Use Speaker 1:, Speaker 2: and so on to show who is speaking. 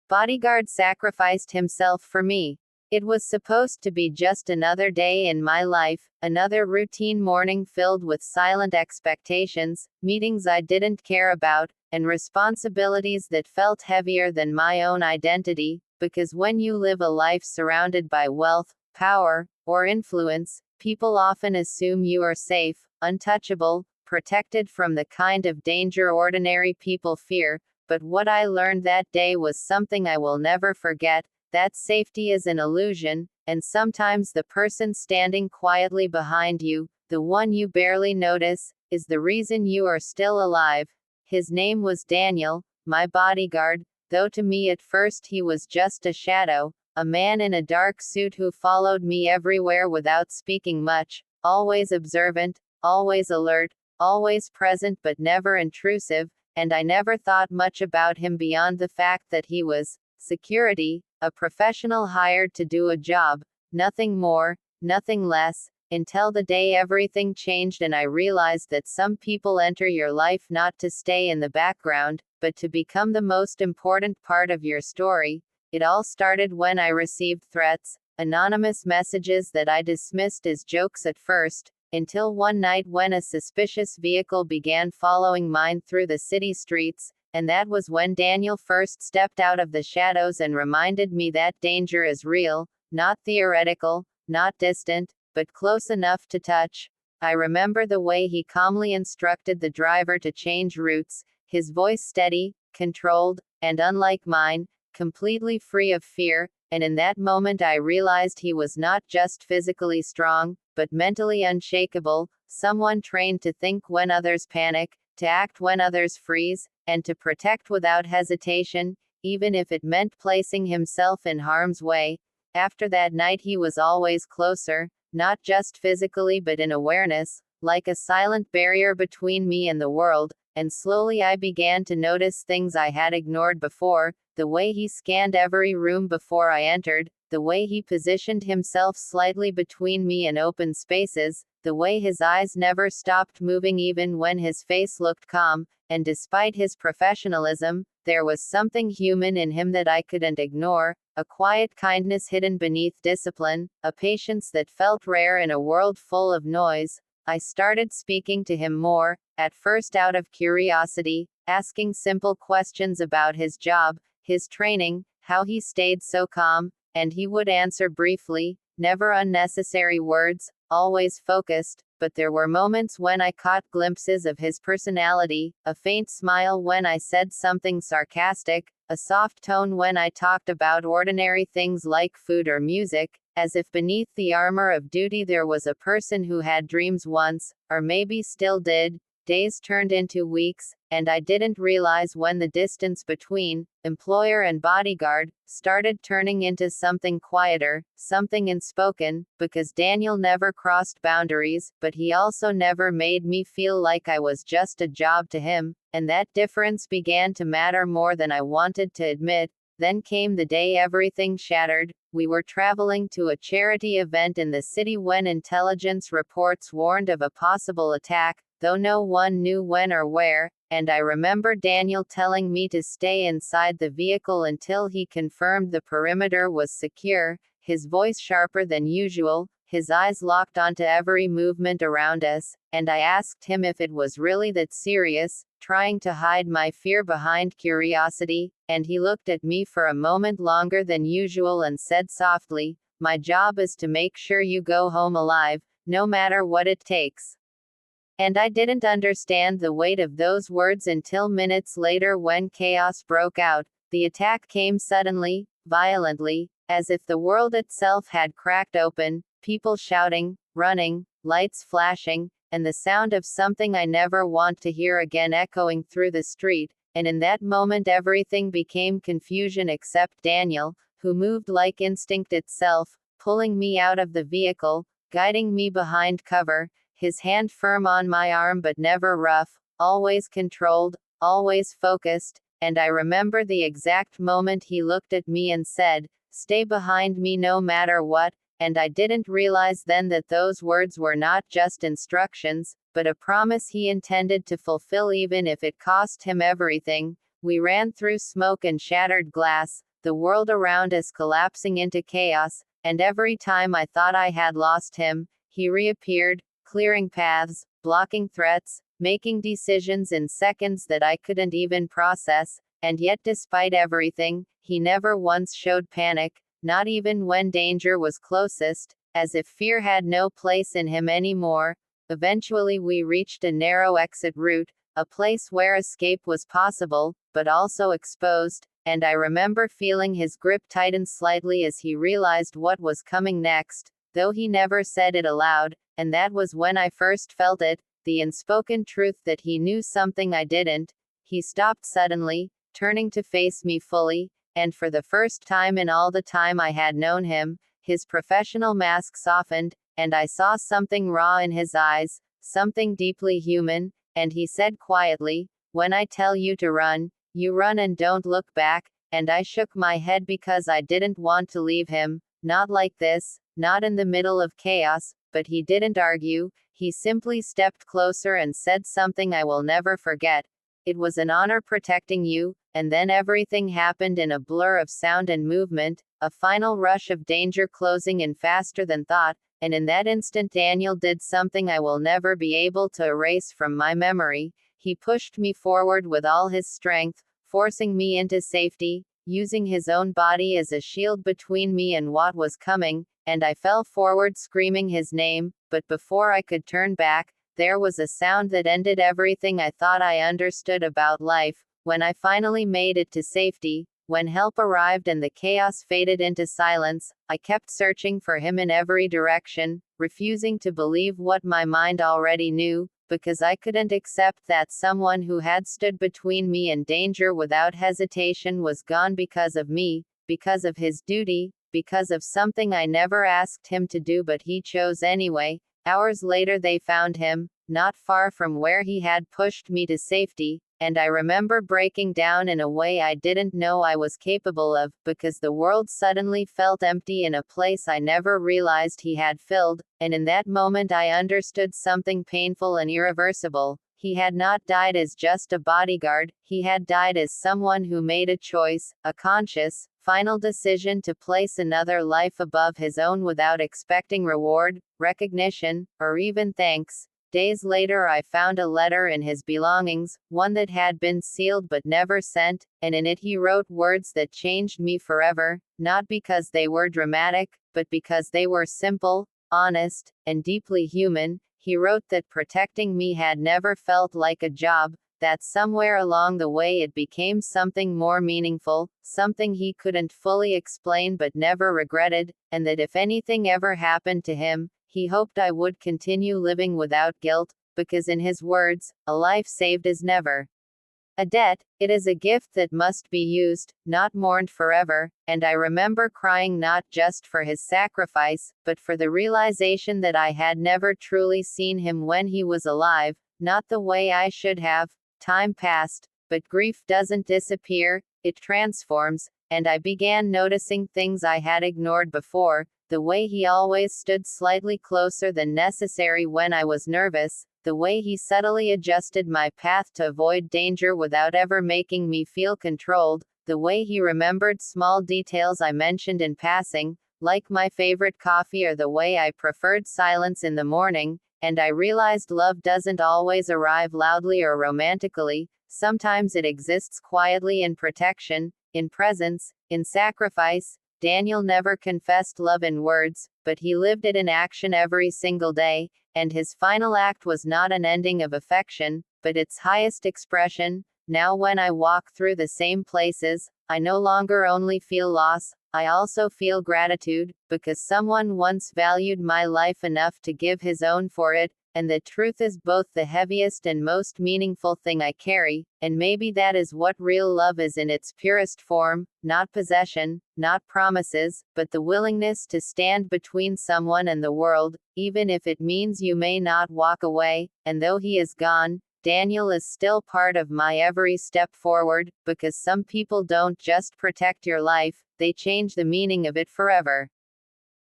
Speaker 1: Bodyguard sacrificed himself for me. It was supposed to be just another day in my life, another routine morning filled with silent expectations, meetings I didn't care about, and responsibilities that felt heavier than my own identity, because when you live a life surrounded by wealth, power, or influence, people often assume you are safe, untouchable, protected from the kind of danger ordinary people fear. But what I learned that day was something I will never forget, that safety is an illusion, and sometimes the person standing quietly behind you, the one you barely notice, is the reason you are still alive. His name was Daniel, my bodyguard, though to me at first he was just a shadow, a man in a dark suit who followed me everywhere without speaking much, always observant, always alert, always present but never intrusive, and I never thought much about him beyond the fact that he was security, a professional hired to do a job, nothing more, nothing less, until the day everything changed and I realized that some people enter your life not to stay in the background, but to become the most important part of your story. It all started when I received threats, anonymous messages that I dismissed as jokes at first, until one night when a suspicious vehicle began following mine through the city streets, and that was when Daniel first stepped out of the shadows and reminded me that danger is real, not theoretical, not distant, but close enough to touch. I remember the way he calmly instructed the driver to change routes, his voice steady, controlled, and unlike mine, completely free of fear, and in that moment I realized he was not just physically strong, but mentally unshakable, someone trained to think when others panic, to act when others freeze, and to protect without hesitation, even if it meant placing himself in harm's way. After that night he was always closer, not just physically but in awareness, like a silent barrier between me and the world, and slowly I began to notice things I had ignored before, the way he scanned every room before I entered, the way he positioned himself slightly between me and open spaces, the way his eyes never stopped moving even when his face looked calm, and despite his professionalism, there was something human in him that I couldn't ignore, a quiet kindness hidden beneath discipline, a patience that felt rare in a world full of noise. I started speaking to him more, at first out of curiosity, asking simple questions about his job, his training, how he stayed so calm, and he would answer briefly, never unnecessary words, always focused, but there were moments when I caught glimpses of his personality, a faint smile when I said something sarcastic, a soft tone when I talked about ordinary things like food or music, as if beneath the armor of duty there was a person who had dreams once, or maybe still did. Days turned into weeks, and I didn't realize when the distance between employer and bodyguard started turning into something quieter, something unspoken, because Daniel never crossed boundaries, but he also never made me feel like I was just a job to him, and that difference began to matter more than I wanted to admit. Then came the day everything shattered. We were traveling to a charity event in the city when intelligence reports warned of a possible attack, though no one knew when or where, and I remember Daniel telling me to stay inside the vehicle until he confirmed the perimeter was secure, his voice sharper than usual, his eyes locked onto every movement around us, and I asked him if it was really that serious, trying to hide my fear behind curiosity, and he looked at me for a moment longer than usual and said softly, "My job is to make sure you go home alive, no matter what it takes." And I didn't understand the weight of those words until minutes later when chaos broke out. The attack came suddenly, violently, as if the world itself had cracked open, people shouting, running, lights flashing, and the sound of something I never want to hear again echoing through the street, and in that moment everything became confusion except Daniel, who moved like instinct itself, pulling me out of the vehicle, guiding me behind cover, his hand firm on my arm but never rough, always controlled, always focused, and I remember the exact moment he looked at me and said, "Stay behind me no matter what," and I didn't realize then that those words were not just instructions, but a promise he intended to fulfill even if it cost him everything. We ran through smoke and shattered glass, the world around us collapsing into chaos, and every time I thought I had lost him, he reappeared, clearing paths, blocking threats, making decisions in seconds that I couldn't even process, and yet despite everything, he never once showed panic, not even when danger was closest, as if fear had no place in him anymore. Eventually we reached a narrow exit route, a place where escape was possible, but also exposed, and I remember feeling his grip tighten slightly as he realized what was coming next, though he never said it aloud, and that was when I first felt it, the unspoken truth that he knew something I didn't. He stopped suddenly, turning to face me fully, and for the first time in all the time I had known him, his professional mask softened, and I saw something raw in his eyes, something deeply human, and he said quietly, "When I tell you to run, you run and don't look back," and I shook my head because I didn't want to leave him, not like this, not in the middle of chaos, but he didn't argue, he simply stepped closer and said something I will never forget. "It was an honor protecting you," and then everything happened in a blur of sound and movement, a final rush of danger closing in faster than thought, and in that instant Daniel did something I will never be able to erase from my memory. He pushed me forward with all his strength, forcing me into safety, using his own body as a shield between me and what was coming, and I fell forward screaming his name, but before I could turn back, there was a sound that ended everything I thought I understood about life. When I finally made it to safety, when help arrived and the chaos faded into silence, I kept searching for him in every direction, refusing to believe what my mind already knew, because I couldn't accept that someone who had stood between me and danger without hesitation was gone because of me, because of his duty, because of something I never asked him to do but he chose anyway. Hours later they found him, not far from where he had pushed me to safety, and I remember breaking down in a way I didn't know I was capable of, because the world suddenly felt empty in a place I never realized he had filled, and in that moment I understood something painful and irreversible. He had not died as just a bodyguard, he had died as someone who made a choice, a conscious, final decision to place another life above his own without expecting reward, recognition, or even thanks. Days later I found a letter in his belongings, one that had been sealed but never sent, and in it he wrote words that changed me forever, not because they were dramatic, but because they were simple, honest, and deeply human. He wrote that protecting me had never felt like a job, that somewhere along the way it became something more meaningful, something he couldn't fully explain but never regretted, and that if anything ever happened to him, he hoped I would continue living without guilt, because in his words, a life saved is never a debt, it is a gift that must be used, not mourned forever, and I remember crying not just for his sacrifice, but for the realization that I had never truly seen him when he was alive, not the way I should have. Time passed, but grief doesn't disappear, it transforms, and I began noticing things I had ignored before, the way he always stood slightly closer than necessary when I was nervous, the way he subtly adjusted my path to avoid danger without ever making me feel controlled, the way he remembered small details I mentioned in passing, like my favorite coffee or the way I preferred silence in the morning, and I realized love doesn't always arrive loudly or romantically, sometimes it exists quietly in protection, in presence, in sacrifice. Daniel never confessed love in words, but he lived it in action every single day, and his final act was not an ending of affection, but its highest expression. Now when I walk through the same places, I no longer only feel loss, I also feel gratitude, because someone once valued my life enough to give his own for it, and the truth is both the heaviest and most meaningful thing I carry, and maybe that is what real love is in its purest form, not possession, not promises, but the willingness to stand between someone and the world, even if it means you may not walk away. And though he is gone, Daniel is still part of my every step forward, because some people don't just protect your life, they change the meaning of it forever.